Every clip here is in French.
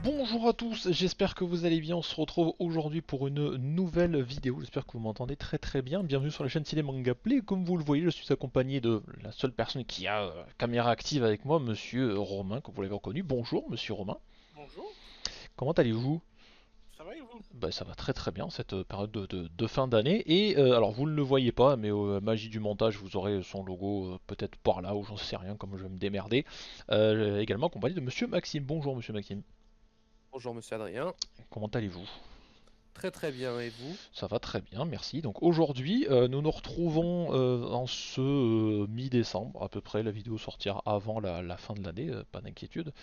Bonjour à tous, j'espère que vous allez bien. On se retrouve aujourd'hui pour une nouvelle vidéo. J'espère que vous m'entendez très très bien. Bienvenue sur la chaîne Ciné Manga Play. Comme vous le voyez, je suis accompagné de la seule personne qui a caméra active avec moi, monsieur Romain, comme vous l'avez reconnu. Bonjour, monsieur Romain. Bonjour, Comment allez-vous? ça va et vous? Bah, ça va très très bien cette période de fin d'année. Et alors, vous ne le voyez pas, mais magie du montage, vous aurez son logo peut-être par là, ou j'en sais rien, comme je vais me démerder. Également accompagné de monsieur Maxime. Bonjour, monsieur Maxime. Bonjour Monsieur Adrien, Comment allez-vous? très très bien et vous? Ça va très bien, merci. Donc aujourd'hui, nous nous retrouvons en ce mi-décembre à peu près. La vidéo sortira avant la fin de l'année, pas d'inquiétude.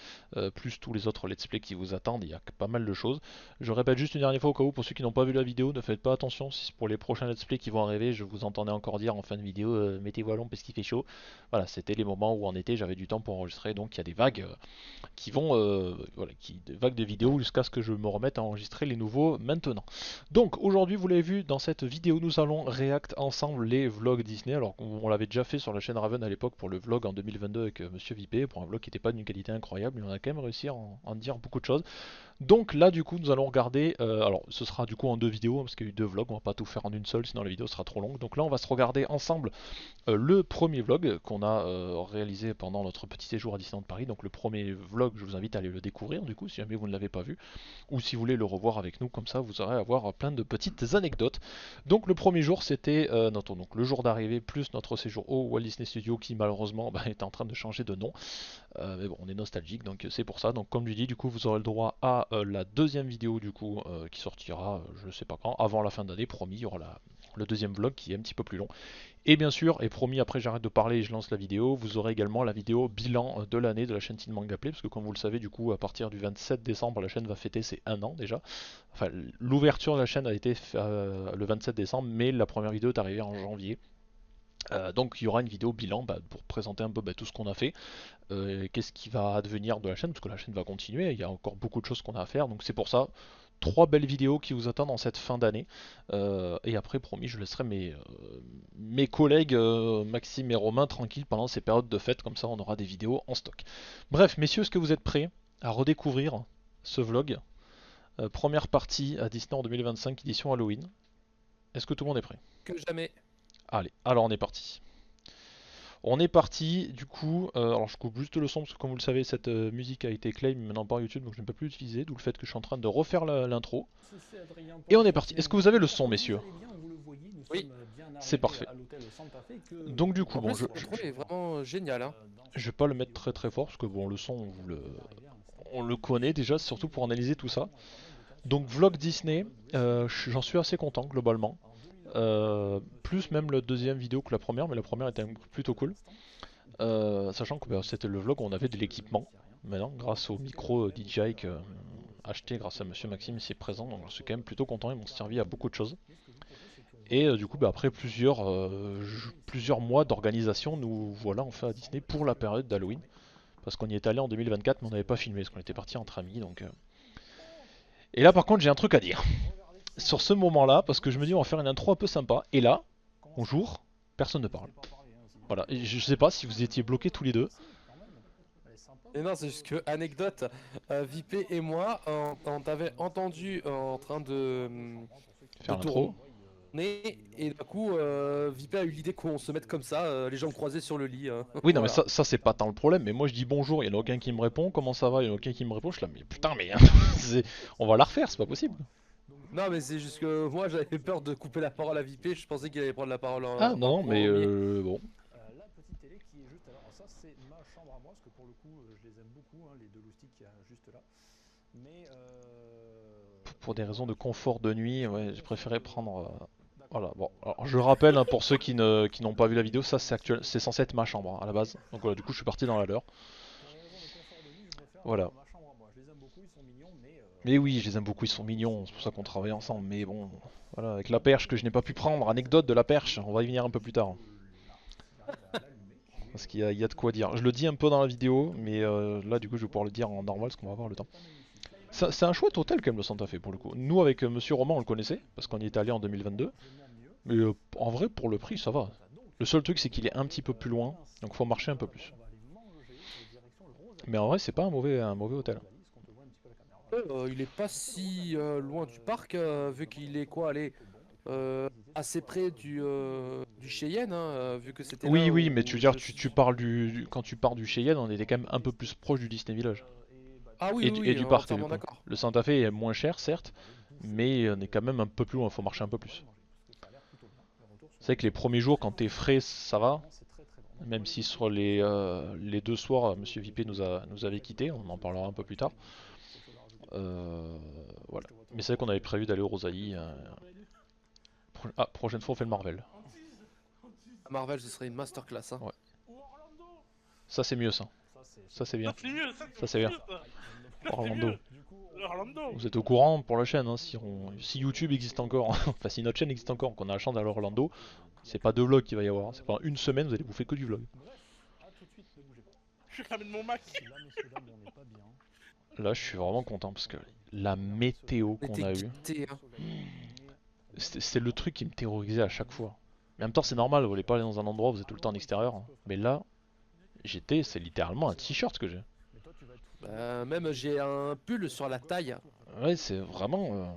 Plus tous les autres let's play qui vous attendent, il y a pas mal de choses. Je répète juste une dernière fois au cas où, pour ceux qui n'ont pas vu la vidéo, ne faites pas attention si pour les prochains let's play qui vont arriver, je vous entendais encore dire en fin de vidéo, mettez-vous à l'ombre parce qu'il fait chaud. Voilà, c'était les moments où en été j'avais du temps pour enregistrer, donc il y a des vagues qui vont, voilà, des vagues de vidéos jusqu'à ce que je me remette à enregistrer les nouveaux maintenant. Donc aujourd'hui, vous l'avez vu dans cette vidéo, nous allons react ensemble les vlogs Disney. Alors on l'avait déjà fait sur la chaîne Raven à l'époque pour le vlog en 2022 avec Monsieur Vipé, pour un vlog qui n'était pas d'une qualité incroyable, mais on a quand même réussi à en dire beaucoup de choses. Donc là du coup nous allons regarder, alors ce sera du coup en deux vidéos, hein, parce qu'il y a eu deux vlogs, on va pas tout faire en une seule, sinon la vidéo sera trop longue. Donc là on va se regarder ensemble le premier vlog qu'on a réalisé pendant notre petit séjour à Disneyland Paris. Donc le premier vlog, je vous invite à aller le découvrir du coup si jamais vous ne l'avez pas vu, ou si vous voulez le revoir avec nous, comme ça vous aurez à voir plein de petites anecdotes. Donc le premier jour c'était donc le jour d'arrivée plus notre séjour au Walt Disney Studio qui malheureusement est en train de changer de nom. Mais bon, on est nostalgique, donc c'est pour ça. Donc comme je dis, du coup, vous aurez le droit à la deuxième vidéo du coup qui sortira, je sais pas quand, avant la fin d'année, promis. Il y aura le deuxième vlog qui est un petit peu plus long. Et bien sûr, et promis, après j'arrête de parler et je lance la vidéo, vous aurez également la vidéo bilan de l'année de la chaîne Teen Manga Play, parce que comme vous le savez, du coup, à partir du 27 décembre, la chaîne va fêter ses un an déjà. Enfin, l'ouverture de la chaîne a été le 27 décembre, mais la première vidéo est arrivée en janvier. Donc il y aura une vidéo bilan pour présenter un peu tout ce qu'on a fait, qu'est-ce qui va advenir de la chaîne, parce que la chaîne va continuer, il y a encore beaucoup de choses qu'on a à faire, donc c'est pour ça, trois belles vidéos qui vous attendent en cette fin d'année. Et après, promis, je laisserai mes collègues Maxime et Romain tranquilles pendant ces périodes de fête, comme ça on aura des vidéos en stock. Bref, messieurs, est-ce que vous êtes prêts à redécouvrir ce vlog? Première partie à Disney en 2025, édition Halloween. Est-ce que tout le monde est prêt? Que jamais. Allez, alors on est parti. On est parti, du coup, alors je coupe juste le son parce que comme vous le savez, cette musique a été claim maintenant par YouTube, donc je ne peux plus l'utiliser, d'où le fait que je suis en train de refaire l'intro. C'est Adrien Et pour on est la parti. Ciné Est-ce que vous avez le J'espère son, que vous messieurs? allez bien, vous le voyez, nous Oui, sommes bien C'est arrivés parfait. à l'hôtel Santa Fe que Donc du coup, en bon, plus l'intro est vraiment génial, hein. je vais pas le mettre très très fort parce que bon, le son, on le connaît déjà, surtout pour analyser tout ça. Donc vlog Disney, j'en suis assez content globalement. Plus même la deuxième vidéo que la première, mais la première était plutôt cool. Sachant que c'était le vlog où on avait de l'équipement. Maintenant, grâce au micro DJI acheté grâce à Monsieur Maxime ici présent, donc je suis quand même plutôt content, ils m'ont servi à beaucoup de choses. Et du coup, après plusieurs mois d'organisation, nous voilà enfin à Disney pour la période d'Halloween. Parce qu'on y est allé en 2024, mais on n'avait pas filmé, parce qu'on était parti entre amis. Donc, Et là, par contre, j'ai un truc à dire. Sur ce moment-là, parce que je me dis, on va faire une intro un peu sympa. Et là, bonjour, personne ne parle. Voilà, et je sais pas si vous étiez bloqués tous les deux. Et non, c'est juste que, anecdote, Vipé et moi, on t'avait entendu en train de Faire l'intro. tourner, et du coup, Vipé a eu l'idée qu'on se mette comme ça, les jambes croisées sur le lit, hein. Oui, non, mais Voilà. ça c'est pas tant le problème. Mais moi je dis bonjour, il y en a aucun qui me répond. Comment ça va? Il y en a aucun qui me répond. Je suis là, mais putain, mais on va la refaire, c'est pas possible. Non, mais c'est juste que moi j'avais peur de couper la parole à Vipé, je pensais qu'il allait prendre la parole Ah non, en non, mais premier. bon. la petite télé qui est juste alors ça c'est ma chambre à moi parce que pour le coup je les aime beaucoup hein, les deux loustiques qu'il y a juste là mais Pour des raisons de confort de nuit, ouais, j'ai préféré prendre. d'accord Voilà, bon. bon Alors, je rappelle, hein, pour ceux qui n'ont pas vu la vidéo, ça c'est censé être ma chambre hein, à la base. Donc voilà, du coup je suis parti dans la leur. pour les raisons de confort de nuit je préfère Voilà. ma chambre à moi je les aime beaucoup ils sont mignons mais Mais oui, je les aime beaucoup, ils sont mignons, c'est pour ça qu'on travaille ensemble. Mais bon, voilà, avec la perche que je n'ai pas pu prendre, anecdote de la perche, on va y venir un peu plus tard. là si j'arrive à l'allumer Parce qu'il y a de quoi dire. Je le dis un peu dans la vidéo, mais là du coup je vais pouvoir le dire en normal parce qu'on va avoir le temps. c'est un magnifique là il va C'est un falloir chouette hôtel quand même le Santa Fe pour le coup. Nous avec Monsieur Romain on le connaissait, parce qu'on y est allé en 2022. largement mieux Mais en vrai pour le prix ça va. donc Le seul truc c'est qu'il est un petit peu plus pour loin, donc faut l'instant marcher un peu plus. on va aller manger direction le Mais en vrai Rosalie c'est pas un mauvais hôtel. ce qu'on te voit un petit peu à la caméra. Il est pas si loin du parc, vu qu'il est quoi, allez, assez près du Cheyenne, hein, vu que c'était Oui, là oui, mais tu où veux dire, je tu suis. parles quand tu pars du Cheyenne, on était quand même un peu plus proche du Disney Village. Ah oui, Et, oui, et oui, du parc, du entièrement coup. d'accord. Le Santa Fe est moins cher, certes, mais on est quand même un peu plus loin, faut marcher un peu plus. C'est vrai que les premiers jours, quand t'es frais, ça va. Même si sur les 2 soirs, Monsieur Vipé nous avait quittés, on en parlera un peu plus tard. Voilà. Mais c'est vrai qu'on avait prévu d'aller au Rosalie. Ah, prochaine fois on fait le Marvel. À Marvel, ce serait une masterclass, hein. Ouais. Ça c'est mieux ça. Ça c'est bien. Ça c'est mieux, ça Ça c'est c'est bien. mieux, ça. Ça c'est Orlando. mieux. Orlando. Vous êtes au courant pour la chaîne, hein, si YouTube existe encore, enfin si notre chaîne existe encore, qu'on a la chance d'aller à Orlando, c'est pas 2 vlogs qu'il va y avoir. C'est pendant une semaine vous allez bouffer que du vlog. Je ramène mon Mac. Là je suis vraiment content parce que la météo On qu'on était a eue, gâtés, hein. c'est le truc qui me terrorisait à chaque fois. Mais en même temps c'est normal, vous voulez pas aller dans un endroit où vous êtes tout le temps en extérieur. Hein. Mais là, c'est littéralement un t-shirt que j'ai. Même j'ai un pull sur la taille. Ouais, c'est vraiment.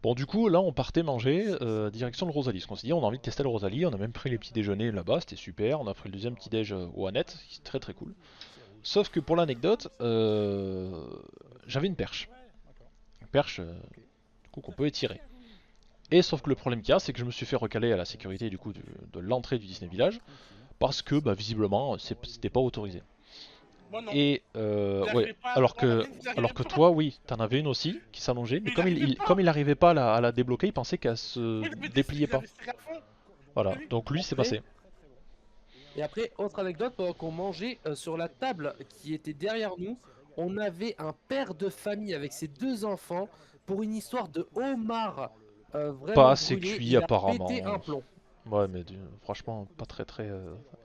Bon, du coup, là, on partait manger direction le Rosalie. Parce qu'on s'est dit, on a envie de tester le Rosalie. On a même pris les petits déjeuners là-bas, c'était super. On a pris le deuxième petit déj au Annette, qui est très très cool. Sauf que pour l'anecdote, j'avais une perche. Une perche, du coup, qu'on peut étirer. Et sauf que le problème qu'il y a, c'est que je me suis fait recaler à la sécurité du coup de l'entrée du Disney Village parce que, bah, visiblement, c'était pas autorisé. Moi non. Et Il ouais, arrivait pas à avoir la mienne, il alors arrivait que pas. toi, oui, t'en avais une aussi qui s'allongeait, mais Mais il arrivait pas. comme il arrivait pas à la débloquer, il pensait qu'elle se Moi il avait dépliait il pas. avait serré à fond. Voilà, Oui. donc lui c'est Après, passé. et après, autre anecdote, pendant qu'on mangeait sur la table qui était derrière nous, on avait un père de famille avec ses 2 enfants pour une histoire de homard Pas vraiment assez brûlé. cuit Il a pété apparemment. un plomb. Ouais, mais franchement, pas très très.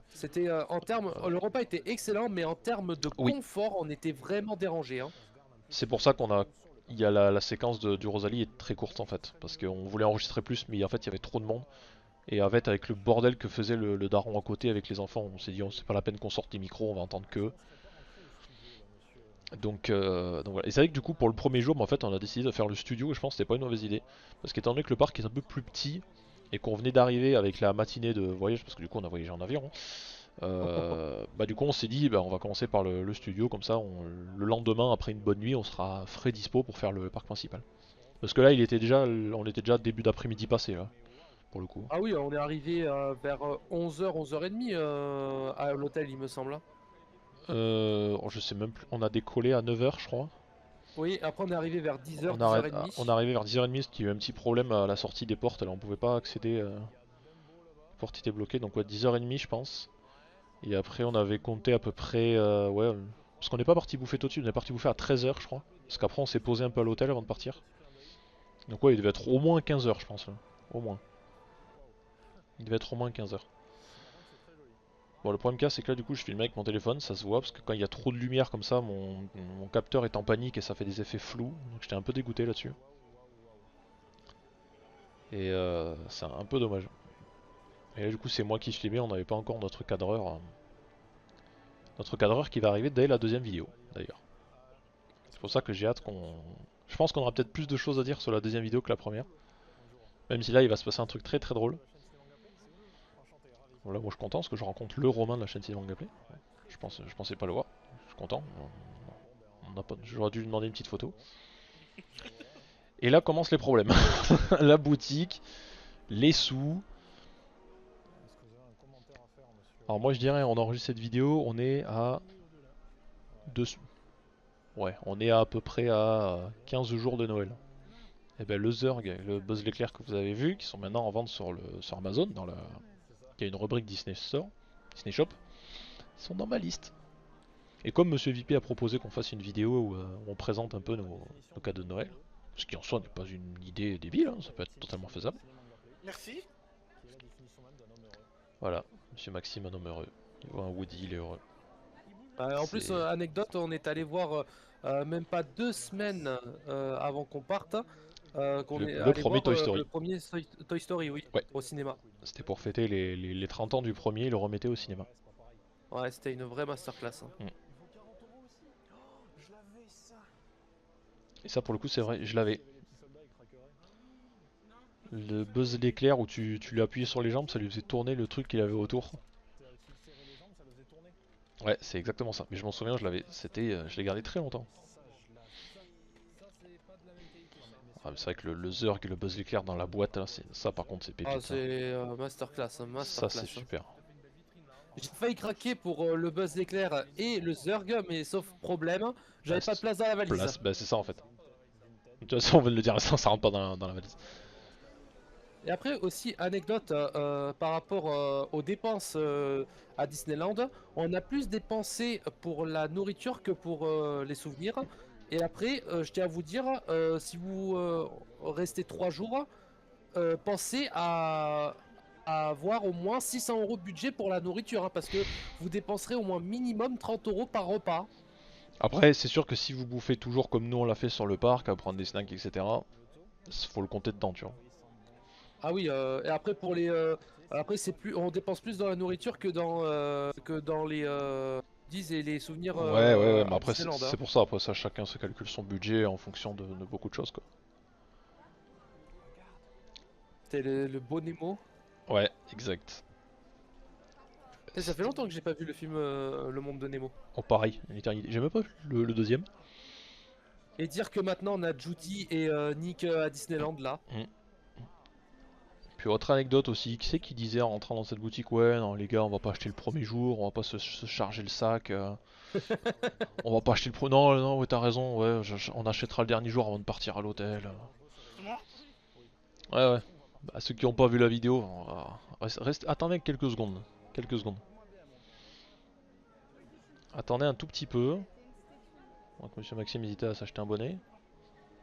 C'était en termes, le repas était excellent, mais en termes de Oui, confort, on était vraiment dérangé, hein. c'est pour ça il y a la séquence du Rosalie est très courte en fait, parce qu'on voulait enregistrer plus, mais en fait il y avait trop de monde. Et en fait, avec le bordel que faisait le daron à côté avec les enfants, on s'est dit, c'est pas la peine qu'on sorte les micros, on va entendre que. Donc voilà. Et c'est vrai que du coup, pour le premier jour, bah, en fait, on a décidé de faire le studio, et je pense que c'était pas une mauvaise idée. Parce qu'étant donné que le parc est un peu plus petit, et qu'on venait d'arriver avec la matinée de voyage, parce que du coup, on a voyagé en avion, bah du coup, on s'est dit, bah, on va commencer par le studio, comme ça, le lendemain, après une bonne nuit, on sera frais dispo pour faire le parc principal. Parce que là, on était déjà début d'après-midi passé, là, pour le coup. Ah oui, on est arrivé vers 11h, 11h30 à l'hôtel, il me semble, hein. Je sais même plus, on a décollé à 9h, je crois. Oui, après on est arrivé vers 10h, On 10h30. est arrivé vers 10h30 parce qu'il y a eu un petit problème à la sortie des portes, là on pouvait pas accéder, les portes étaient bloquées, donc ouais 10h30 je pense. Et après on avait compté à peu près, ouais, parce qu'on n'est pas parti bouffer tout de suite, on est parti bouffer à 13h je crois. Parce qu'après on s'est posé un peu à l'hôtel avant de partir. Donc ouais il devait être au moins 15h je pense, là. Au moins. Il devait être au moins 15h. Bon le problème qu'il y a c'est que là du coup je filmais avec mon téléphone, ça se voit, parce que quand il y a trop de lumière comme ça, mon capteur est en panique et ça fait des effets flous, donc j'étais un peu dégoûté là-dessus. Et c'est un peu dommage. Et là du coup c'est moi qui filmais, on n'avait pas encore notre cadreur. Notre cadreur qui va arriver dès la deuxième vidéo d'ailleurs. C'est pour ça que j'ai hâte qu'on... Je pense qu'on aura peut-être plus de choses à dire sur la deuxième vidéo que la première. Même si là il va se passer un truc très très drôle. Bon, là moi je suis content parce que je rencontre le Romain de la chaîne Sylvain Gameplay. Je pensais pas le voir. Je suis content. J'aurais dû lui demander une petite photo. Et là commencent les problèmes. La boutique, les sous. Alors moi je dirais on enregistre cette vidéo, on est à 2, ouais, on est à peu près à 15 jours de Noël. Et ben le Zurg et le Buzz l'éclair que vous avez vu, qui sont maintenant en vente sur Amazon, il y a une rubrique Disney Store, Disney Shop, ils sont dans ma liste. Et comme Monsieur VP a proposé qu'on fasse une vidéo où on présente un peu nos cadeaux de Noël, ce qui en soi n'est pas une idée débile, hein, ça peut être totalement faisable. Merci. Voilà, Monsieur Maxime, un homme heureux. Il voit un Woody, il est heureux. En plus, anecdote, on est allé voir même pas 2 semaines avant qu'on parte, qu'on est Le allé premier voir Toy le Story. premier Toy Story, oui, Ouais. au cinéma. C'était pour fêter les 30 ans du premier, ils le remettaient au cinéma. Ouais, c'était une vraie masterclass, hein. Mm. Et ça pour le coup c'est vrai, je l'avais. Le buzz l'éclair où tu lui appuyais sur les jambes, ça lui faisait tourner le truc qu'il avait autour. Ouais, c'est exactement ça. Mais je m'en souviens, je l'avais. Je l'ai gardé très longtemps. Ah, mais c'est vrai que le Zerg et le buzz l'éclair dans la boîte, là, ça par contre c'est Ah, pépite. Ça, c'est masterclass, ça masterclass. c'est super. J'ai failli craquer pour le buzz d'éclair et le Zerg, mais sauf problème, j'avais Bah, pas de place dans la valise. bah, c'est ça en fait. De toute façon, on vient de le dire, ça rentre pas dans la valise. Et après aussi, anecdote par rapport aux dépenses à Disneyland, on a plus dépensé pour la nourriture que pour les souvenirs. Et après, je tiens à vous dire, si vous restez 3 jours, pensez à avoir au moins 600 € de budget pour la nourriture, hein, parce que vous dépenserez au moins minimum 30 € par repas. Après, c'est sûr que si vous bouffez toujours comme nous on l'a fait sur le parc, à prendre des snacks, etc., faut le compter dedans, tu vois. Ah oui, et après pour les, après c'est plus, on dépense plus dans la nourriture que dans les 10 et les souvenirs Ouais, mais à après, Disneyland. Hein. c'est pour ça, après ça, chacun se calcule son budget en fonction de beaucoup de choses, quoi. C'était le beau Nemo. Ouais, exact. Et ça fait longtemps que j'ai pas vu le film Le Monde de Nemo. Oh, pareil, une éternité. J'ai même pas vu le deuxième. Et dire que maintenant on a Judy et Nick à Disneyland là. Mm. Puis autre anecdote aussi, qui c'est qui disait en rentrant dans cette boutique, ouais, non les gars, on va pas acheter le premier jour, on va pas se charger le sac, on va pas acheter le premier... Non, non, ouais, t'as raison, ouais, on achètera le dernier jour avant de partir à l'hôtel. C'est moi. Ouais. Bah, ceux qui ont pas vu la vidéo, attendez quelques secondes. Quelques secondes. Attendez un tout petit peu. Donc Monsieur Maxime hésitait à s'acheter un bonnet.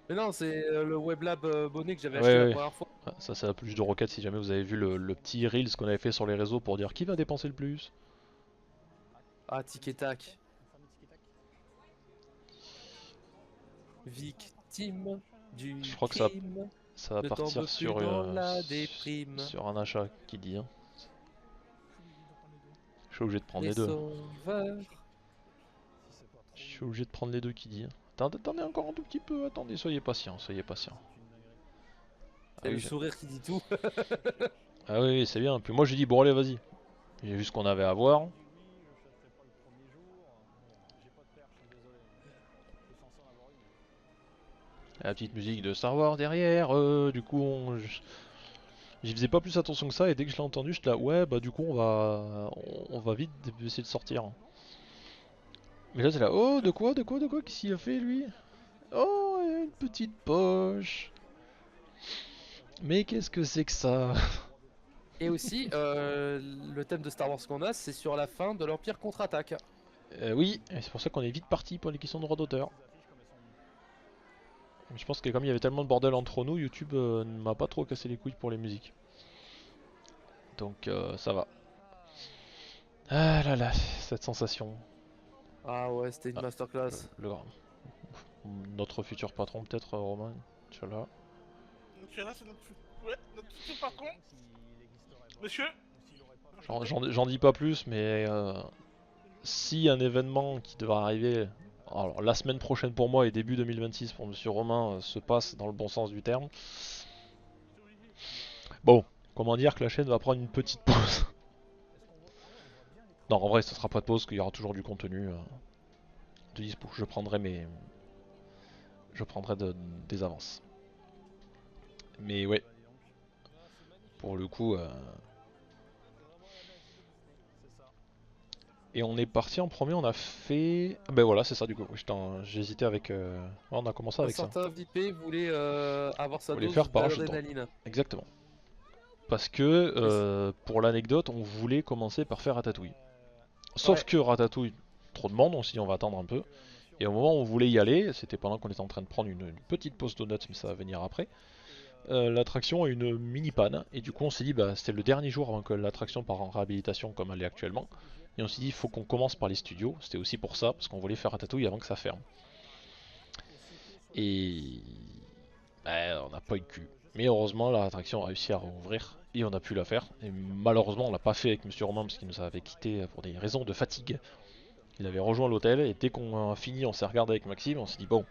Mais non, c'est le Weblab bonnet que j'avais Ouais, acheté la ouais. première fois. Ah, ça c'est la plus de roquette si jamais vous avez vu le petit reels qu'on avait fait sur les réseaux pour dire qui va dépenser le plus. Ah, tic et tac. Victime du Je crois que crime. ça va Ne partir tombe plus dans la déprime. sur un achat qui dit. Hein. Je suis obligé de prendre Les les deux. sauveurs. Je suis obligé de prendre les deux qui dit. Attendez encore un tout petit peu, attendez, soyez patient, soyez patient. C'est le sourire qui dit tout. Ah oui, c'est bien. Puis moi j'ai dit bon allez vas-y. J'ai vu ce qu'on avait à voir. La petite musique de Star Wars derrière, du coup j'y faisais pas plus attention que ça et dès que je l'ai entendu je là ouais bah du coup on va vite essayer de sortir. Mais là c'est là oh de quoi qu'est-ce qu'il a fait lui? Oh il y a une petite poche. Mais qu'est-ce que c'est que ça? Et aussi, le thème de Star Wars qu'on a, c'est sur la fin de l'Empire contre-attaque. Oui, et c'est pour ça qu'on est vite parti pour les questions de droit d'auteur. Je pense que comme il y avait tellement de bordel entre nous, YouTube ne m'a pas trop cassé les couilles pour les musiques. Donc ça va. Ah là là, cette sensation. Ah ouais, c'était une Ah, masterclass. notre futur patron peut-être, Romain, Inch'Allah. Donc là, c'est notre futur patron. Monsieur. J'en dis pas plus, mais si un événement qui devrait arriver, alors la semaine prochaine pour moi et début 2026 pour Monsieur Romain se passe dans le bon sens du terme. Bon, comment dire que la chaîne va prendre une petite pause. Non, en vrai, ce sera pas de pause, qu'il y aura toujours du contenu de dispo. Je prendrai des avances. Mais ouais, pour le coup. Et on est parti en premier, on a fait. Ah ben voilà, c'est ça du coup. J'hésitais avec. On a commencé Un avec ça. certain VP voulait avoir sa Voulait dose faire parachutant. d'adrénaline. Exactement. Parce que pour l'anecdote, on voulait commencer par faire Ratatouille. Sauf que Ratatouille, trop de monde, on s'est dit on va attendre un peu. Et au moment où on voulait y aller, c'était pendant qu'on était en train de prendre une petite pause donuts, mais ça va venir après. L'attraction a une mini panne et du coup on s'est dit bah c'était le dernier jour avant que l'attraction parte en réhabilitation comme elle est actuellement et on s'est dit il faut qu'on commence par les studios, c'était aussi pour ça parce qu'on voulait faire Ratatouille avant que ça ferme et bah, on n'a pas eu de cul mais heureusement l'attraction a réussi à rouvrir et on a pu la faire et malheureusement on l'a pas fait avec Monsieur Romain parce qu'il nous avait quitté pour des raisons de fatigue. Il avait rejoint l'hôtel et dès qu'on a fini on s'est regardé avec Maxime, on s'est dit bon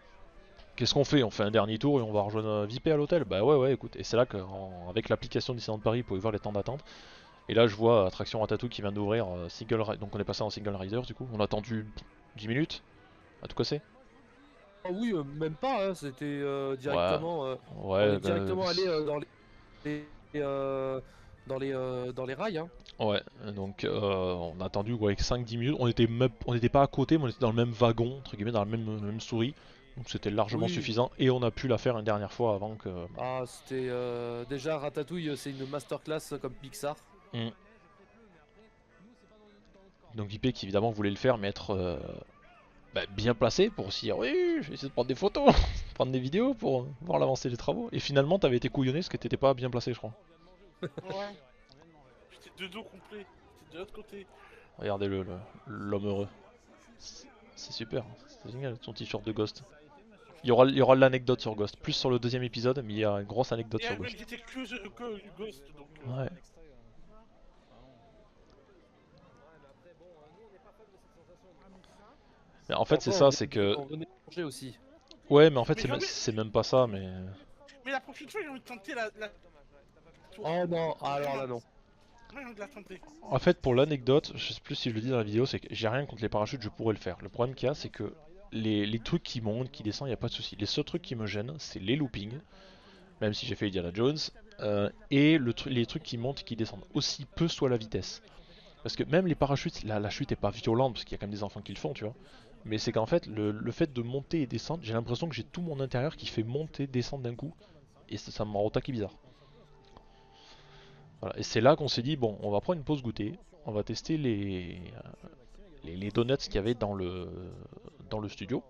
qu'est-ce qu'on fait? On fait un dernier tour et on va rejoindre VIP à l'hôtel? Bah ouais, écoute. Et c'est là qu'avec l'application Disneyland Paris, vous pouvez voir les temps d'attente. Et là, je vois Attraction Ratatouille qui vient d'ouvrir, donc on est passé en single rider du coup. On a attendu 10 minutes à tout casser. Ah oui, même pas, hein, c'était Ouais, directement. On est ouais, directement allé dans les rails. Hein. ouais. Donc on a attendu ouais, 5-10 minutes. On n'était pas à côté, mais on était dans le même wagon, entre guillemets, dans la même souris. Donc c'était largement Oui. suffisant et on a pu la faire une dernière fois avant que. Ah, c'était déjà Ratatouille, c'est une masterclass comme Pixar. Hmm. Donc IP qui évidemment voulait le faire, mais être bien placé pour aussi dire oui, je vais essayer de prendre des photos, prendre des vidéos pour voir l'avancée des travaux. Et finalement, t'avais été couillonné parce que t'étais pas bien placé, je crois. Ouais. J'étais de dos complet. J'étais de l'autre côté. Regardez l'homme heureux. C'est super, c'est génial son t-shirt de Ghost. Il y aura l'anecdote sur Ghost, plus sur le deuxième épisode, mais il y a une grosse anecdote Et sur mais Ghost. j'étais que Ghost, donc. Ouais. Mais en fait, c'est Après, ça, c'est que. on venait manger aussi. Ouais, mais en fait, Mais j'ai envie. c'est même pas ça, mais. Mais la prochaine fois, j'ai envie de tenter la tour. Oh non, alors là non. Ouais, j'ai envie de la tenter. En fait, pour l'anecdote, je sais plus si je le dis dans la vidéo, c'est que j'ai rien contre les parachutes, je pourrais le faire. Le problème qu'il y a, c'est que les trucs qui montent, qui descendent, il n'y a pas de souci. Les seuls trucs qui me gênent, c'est les loopings, même si j'ai fait Indiana Jones, et les trucs qui montent et qui descendent. Aussi peu soit la vitesse. Parce que même les parachutes, la chute est pas violente, parce qu'il y a quand même des enfants qui le font, tu vois. Mais c'est qu'en fait, le fait de monter et descendre, j'ai l'impression que j'ai tout mon intérieur qui fait monter, descendre d'un coup, et ça me rend au taquet bizarre. Voilà. Et c'est là qu'on s'est dit, bon, on va prendre une pause goûter, on va tester les donuts qu'il y avait dans le studio.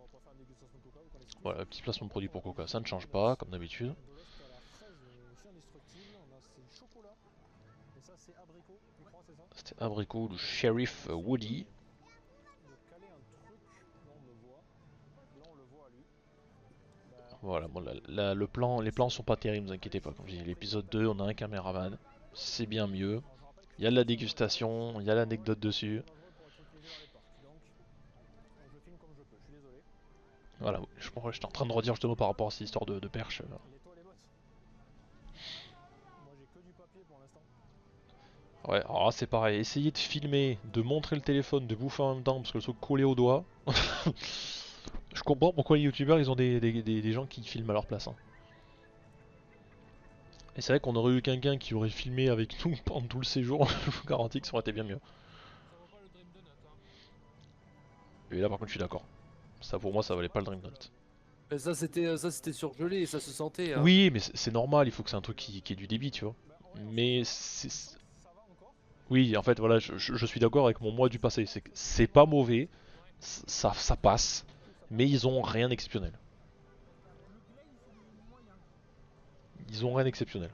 Voilà, petit placement de produit pour Coca, ça ne change pas, comme d'habitude. C'était abricot du Sheriff Woody. Voilà, bon, les plans sont pas terribles, ne vous inquiétez pas. Comme je dis, l'épisode 2, on a un caméraman, c'est bien mieux. Il y a de la dégustation, il y a l'anecdote dessus. Voilà, j'étais en train de redire justement par rapport à cette histoire de perche. Ouais, alors là, c'est pareil, essayer de filmer, de montrer le téléphone, de bouffer en même temps parce que le truc collé au doigt. Je comprends pourquoi les youtubeurs ils ont des gens qui filment à leur place. Hein. Et c'est vrai qu'on aurait eu quelqu'un qui aurait filmé avec nous pendant tout le séjour, je vous garantis que ça aurait été bien mieux. Et là par contre je suis d'accord. Ça pour moi ça valait pas le Dream Donut. Mais ça c'était surgelé et ça se sentait. Hein. Oui mais c'est normal, il faut que c'est un truc qui ait du débit tu vois. Mais oui en fait voilà je suis d'accord avec mon moi du passé. C'est pas mauvais, ça passe, mais ils ont rien d'exceptionnel. Ils ont rien d'exceptionnel.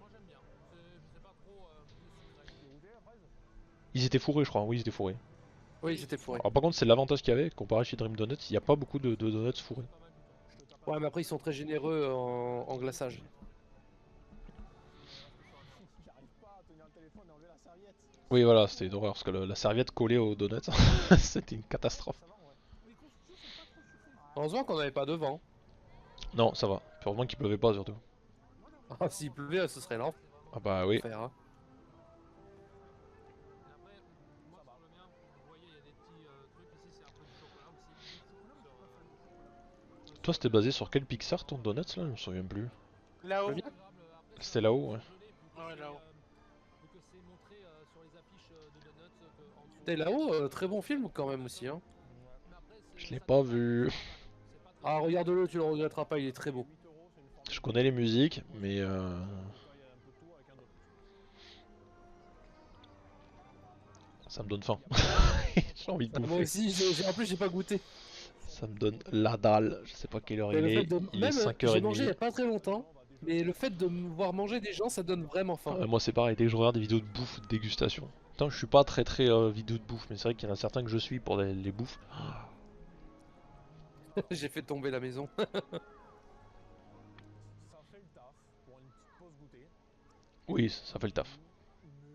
Ils étaient fourrés je crois, oui ils étaient fourrés. Oui, j'étais fourré. Alors par contre c'est l'avantage qu'il y avait comparé chez Dream Donuts, il n'y a pas beaucoup de donuts fourrés. Ouais, mais après ils sont très généreux en glaçage. Oui voilà c'était une horreur parce que la serviette collée aux donuts c'était une catastrophe. Heureusement qu'on n'avait pas de vent. Non ça va, heureusement qu'il pleuvait pas surtout. Ah, s'il pleuvait, ce serait l'enfer. Ah bah oui. Hein. Toi c'était basé sur quel Pixar ton donuts là? Je me souviens plus. Là-haut. C'était là-haut ouais. Ouais, là-haut. Et là-haut, très bon film quand même aussi. Hein. Je l'ai pas vu. Ah, regarde-le, tu le regretteras pas, il est très beau. Je connais les musiques mais ça me donne faim. J'ai envie de Moi bouffer. aussi, en plus j'ai pas goûté. Ça me donne la dalle. Je sais pas quelle heure Mais il le fait est. de... Il est Même, j'ai 5h30. mangé il y a pas très longtemps. Mais le fait de me voir manger des gens, ça donne vraiment faim. Moi c'est pareil, dès que je regarde des vidéos de bouffe, de dégustation. Putain, je suis pas très vidéo de bouffe, mais c'est vrai qu'il y en a certains que je suis pour les bouffes. J'ai fait tomber la maison. Oui, ça fait le taf.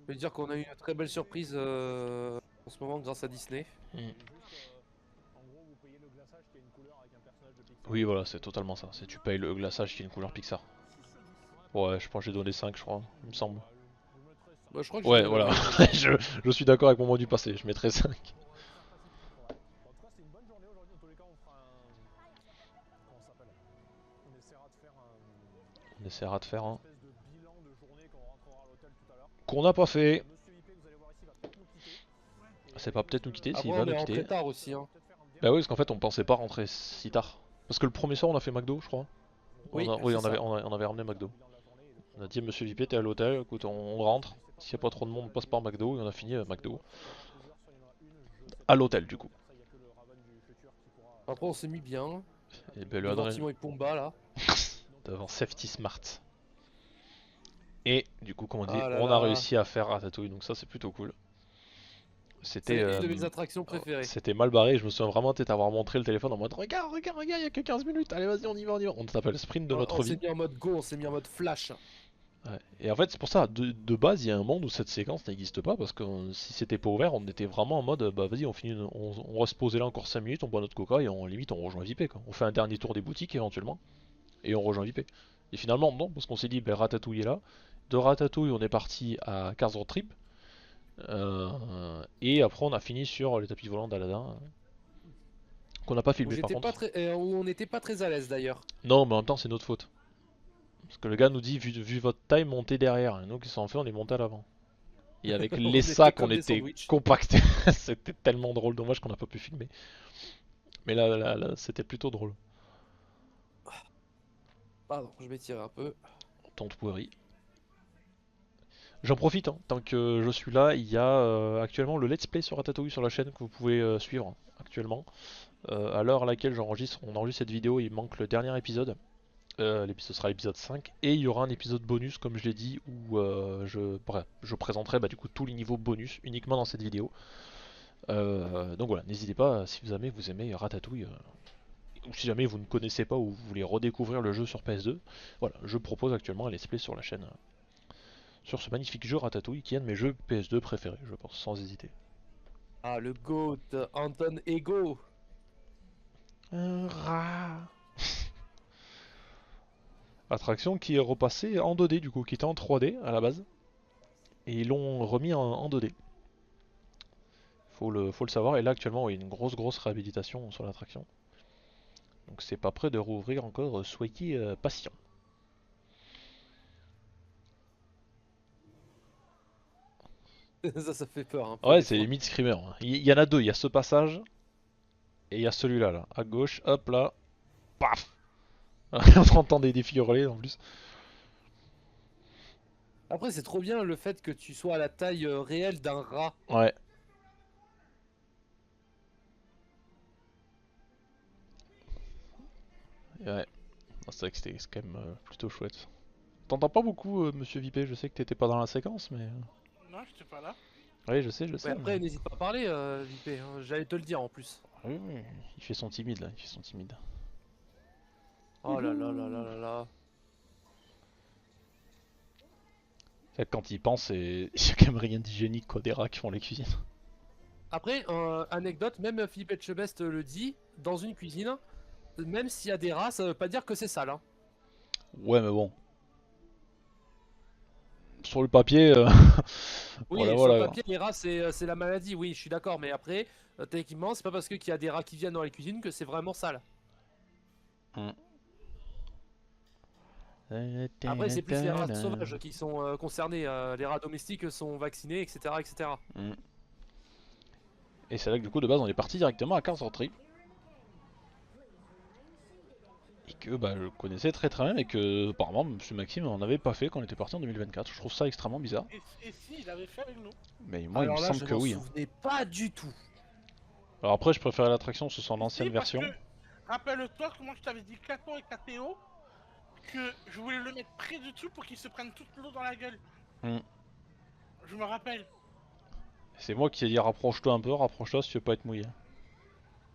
Je veux dire qu'on a eu une très belle surprise en ce moment grâce à Disney. Mm. glaçage qui a une couleur avec un personnage de Pixar. Oui, voilà, c'est totalement ça. C'est tu payes le glaçage qui est une couleur Pixar. Ouais, je pense que j'ai donné 5, je crois, il me semble. Je mettrais ça. Bah, je crois que Ouais, j'ai voilà, donné- je suis d'accord avec mon mot du passé, je mettrais 5. Ouais, en tout cas, c'est une bonne journée aujourd'hui. Dans tous les cas, on fera un. Comment ça s'appelle? On essaiera de faire un. On essaiera de faire un. Espèce de bilan de journée quand on rentrera à l'hôtel tout à l'heure. Qu'on n'a pas fait. Monsieur IP, vous allez voir ici, va peut-être nous quitter. C'est pas peut-être nous quitter, Après, s'il on va est nous rentré quitter. tard aussi. Hein. Peut-être faire un Bah oui, parce qu'en fait on pensait pas rentrer si tard. Parce que le premier soir on a fait McDo, je crois. Oui, Oui, c'est on avait, ça. on avait ramené McDo. On a dit Monsieur Vipé, t'es à l'hôtel, écoute, on rentre. S'il y a pas trop de monde, on passe par McDo et on a fini à McDo. À l'hôtel du coup. Après, on s'est mis bien. Et ben le Devant adrénaline Timon et Pumba là. devant Safety Smart. Et du coup, comme on dit, Ah là on a là. réussi à faire Ratatouille, donc ça c'est plutôt cool. C'est C'était une de mes attractions préférées. c'était mal barré, je me souviens vraiment peut-être avoir montré le téléphone en mode regarde, regarde, regarde, il y a que 15 minutes, allez vas-y on y va, on y va. On tape le sprint de notre On s'est vie. mis en mode go, on s'est mis en mode flash. Ouais. Et en fait, c'est pour ça, de base, il y a un monde où cette séquence n'existe pas, parce que si c'était pas ouvert, on était vraiment en mode, bah vas-y, on finit, on va se poser là encore 5 minutes, on boit notre coca et on limite on rejoint Vipé quoi. On fait un dernier tour des boutiques éventuellement, et on rejoint Vipé. Et finalement, non, parce qu'on s'est dit, bah, Ratatouille est là. De Ratatouille, on est parti à 15 heures trip, et après on a fini sur les tapis volants d'Aladin, qu'on n'a pas Où filmé par j'étais pas contre. très, où on n'était pas très à l'aise d'ailleurs. Non, mais en même temps, c'est notre faute. Parce que le gars nous dit, vu votre taille, montez derrière. Et nous, qui s'en fait, on est monté à l'avant. Et avec On les était sacs, on comme des était sandwichs. compactés. C'était tellement drôle, dommage qu'on n'a pas pu filmer. Mais là, c'était plutôt drôle. Pardon, je m'étire un peu. Tante Poirie. J'en profite, hein, tant que je suis là, il y a actuellement le let's play sur Ratatouille sur la chaîne que vous pouvez suivre actuellement. À l'heure à laquelle on enregistre cette vidéo, il manque le dernier épisode. L'épisode sera l'épisode 5 et il y aura un épisode bonus comme je l'ai dit où je présenterai du coup tous les niveaux bonus uniquement dans cette vidéo. Donc voilà, n'hésitez pas si vous aimez Ratatouille ou si jamais vous ne connaissez pas ou vous voulez redécouvrir le jeu sur PS2, voilà, je propose actuellement un let's play sur la chaîne sur ce magnifique jeu Ratatouille qui est un de mes jeux PS2 préférés, je pense, sans hésiter. Ah, le GOAT, Anton Ego. Un rat. Attraction qui est repassée en 2D du coup, qui était en 3D à la base. Et ils l'ont remis en 2D. Faut le savoir. Et là actuellement, il y a une grosse réhabilitation sur l'attraction. Donc c'est pas prêt de rouvrir encore, soyez patient. Ça fait peur un peu. Ouais, des c'est fois. limite Screamer, hein. Il y en a deux, il y a ce passage et il y a celui-là là. À gauche, hop là, paf. On entend des défis hurler en plus. Après, c'est trop bien le fait que tu sois à la taille réelle d'un rat. Ouais. Ouais. C'est vrai que c'est quand même plutôt chouette. T'entends pas beaucoup, monsieur Vipé, je sais que t'étais pas dans la séquence, mais. Non, j'étais pas là. Oui, je sais, Ouais, mais. après, n'hésite pas à parler, Vipé. Hein. J'allais te le dire en plus. Oui, oui, il fait son timide là, il fait son timide. Oh là là là là là là. Quand il pense, il y a quand même rien d'hygiénique quoi, des rats qui font les cuisines. Après, anecdote, même Philippe Etchebest le dit, dans une cuisine, même s'il y a des rats, ça veut pas dire que c'est sale. Hein. Ouais, mais bon. Sur le papier, Oui, voilà, sur le voilà. papier, les rats, c'est la maladie, oui, je suis d'accord, mais après, techniquement, c'est pas parce qu'il y a des rats qui viennent dans les cuisines que c'est vraiment sale. Après, c'est plus les rats sauvages qui sont concernés, les rats domestiques sont vaccinés, etc. etc. Et c'est là que du coup de base on est parti directement à 15 Trip. Et que je connaissais très bien mais que apparemment Monsieur Maxime en avait pas fait quand on était parti en 2024. Je trouve ça extrêmement bizarre. Et si, il avait fait avec nous. Mais moi il me Alors là, semble je que m'en oui. Hein. souvenais pas du tout. Alors après je préfère l'attraction, ce soit l'ancienne Si, parce version. que, rappelle-toi que moi je t'avais dit Cato et KTO que je voulais le mettre près du truc pour qu'il se prenne toute l'eau dans la gueule. Hmm. Je me rappelle. C'est moi qui ai dit rapproche-toi un peu, rapproche-toi si tu veux pas être mouillé.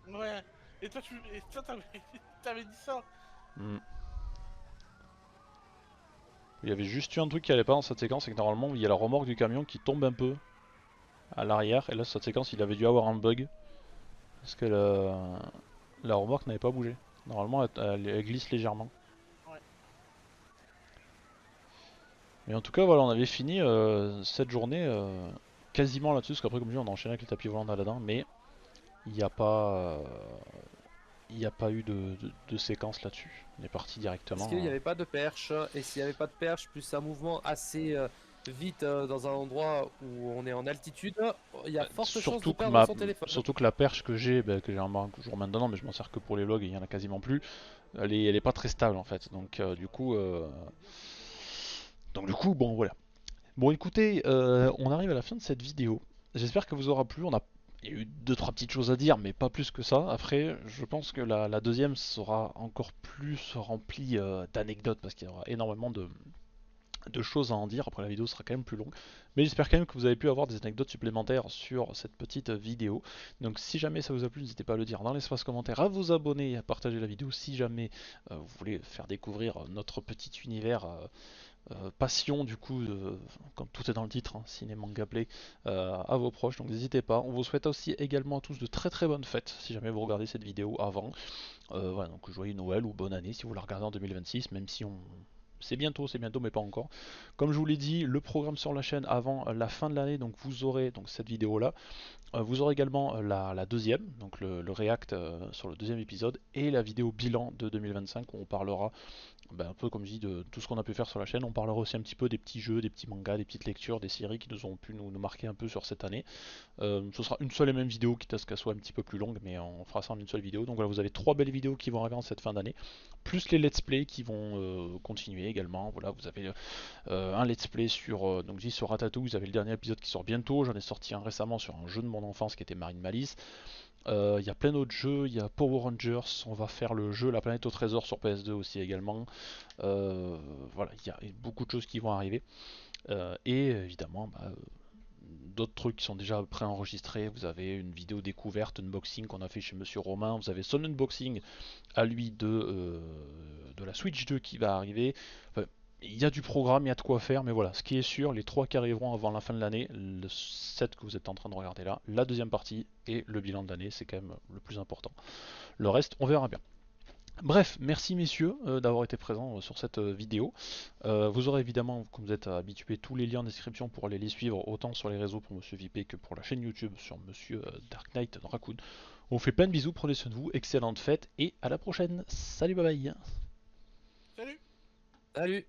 Ouais. Et toi, t'avais dit ça. Il y avait juste eu un truc qui allait pas dans cette séquence, c'est que normalement il y a la remorque du camion qui tombe un peu à l'arrière. Et là cette séquence il avait dû avoir un bug. Parce que La remorque n'avait pas bougé. Normalement, elle glisse légèrement. Ouais. Mais en tout cas, voilà, on avait fini cette journée quasiment là-dessus, parce qu'après, comme je dis, on a enchaîné avec le tapis volant d'Aladin, mais il n'y a pas, il n'y a pas eu de séquence là-dessus. On est parti Parce directement. qu'il n'y avait pas de perche, et s'il n'y avait pas de perche, plus un mouvement assez vite dans un endroit où on est en altitude, il y a forte chance de perdre son téléphone. Surtout que la perche que j'ai, que j'ai toujours maintenant, mais je m'en sers que pour les logs et il y en a quasiment plus, elle est pas très stable en fait. Donc du coup, bon voilà. Bon écoutez, on arrive à la fin de cette vidéo. J'espère que vous aura plu. Il y a eu deux trois petites choses à dire, mais pas plus que ça. Après, je pense que la deuxième sera encore plus remplie d'anecdotes parce qu'il y aura énormément de choses à en dire. Après, la vidéo sera quand même plus longue. Mais j'espère quand même que vous avez pu avoir des anecdotes supplémentaires sur cette petite vidéo. Donc si jamais ça vous a plu, n'hésitez pas à le dire dans l'espace commentaire, à vous abonner et à partager la vidéo si jamais vous voulez faire découvrir notre petit univers passion du coup, comme tout est dans le titre, hein, ciné manga play, à vos proches. Donc n'hésitez pas. On vous souhaite aussi également à tous de très très bonnes fêtes si jamais vous regardez cette vidéo avant. Voilà, donc joyeux Noël ou bonne année si vous la regardez en 2026, même si on c'est bientôt, mais pas encore. Comme je vous l'ai dit, le programme sur la chaîne avant la fin de l'année, donc vous aurez donc cette vidéo-là. Vous aurez également la deuxième, donc le react sur le deuxième épisode, et la vidéo bilan de 2025 où on parlera un peu comme je dis de tout ce qu'on a pu faire sur la chaîne. On parlera aussi un petit peu des petits jeux, des petits mangas, des petites lectures, des séries qui nous ont pu nous marquer un peu sur cette année. Ce sera une seule et même vidéo, quitte à ce qu'elle soit un petit peu plus longue, mais on fera ça en une seule vidéo. Donc voilà, vous avez trois belles vidéos qui vont arriver en cette fin d'année, plus les let's play qui vont continuer également. Voilà, vous avez un let's play donc je dis sur Ratatouille, vous avez le dernier épisode qui sort bientôt. J'en ai sorti un récemment sur un jeu de mon enfance qui était Marine Malice. Il y a plein d'autres jeux, il y a Power Rangers, on va faire le jeu La Planète au Trésor sur PS2 aussi également. Voilà, il y a beaucoup de choses qui vont arriver. Et évidemment, d'autres trucs qui sont déjà préenregistrés. Vous avez une vidéo découverte, unboxing qu'on a fait chez Monsieur Romain. Vous avez son unboxing à lui de la Switch 2 qui va arriver. Enfin, il y a du programme, il y a de quoi faire, mais voilà, ce qui est sûr, les trois qui arriveront avant la fin de l'année, le set que vous êtes en train de regarder là, la deuxième partie et le bilan de l'année, c'est quand même le plus important. Le reste, on verra bien. Bref, merci messieurs d'avoir été présents sur cette vidéo. Vous aurez évidemment, comme vous êtes habitués, tous les liens en description pour aller les suivre, autant sur les réseaux pour Monsieur VP que pour la chaîne YouTube sur Monsieur Dark Knight Raccoon. On vous fait plein de bisous, prenez soin de vous, excellente fête et à la prochaine. Salut, bye bye. Salut! Salut!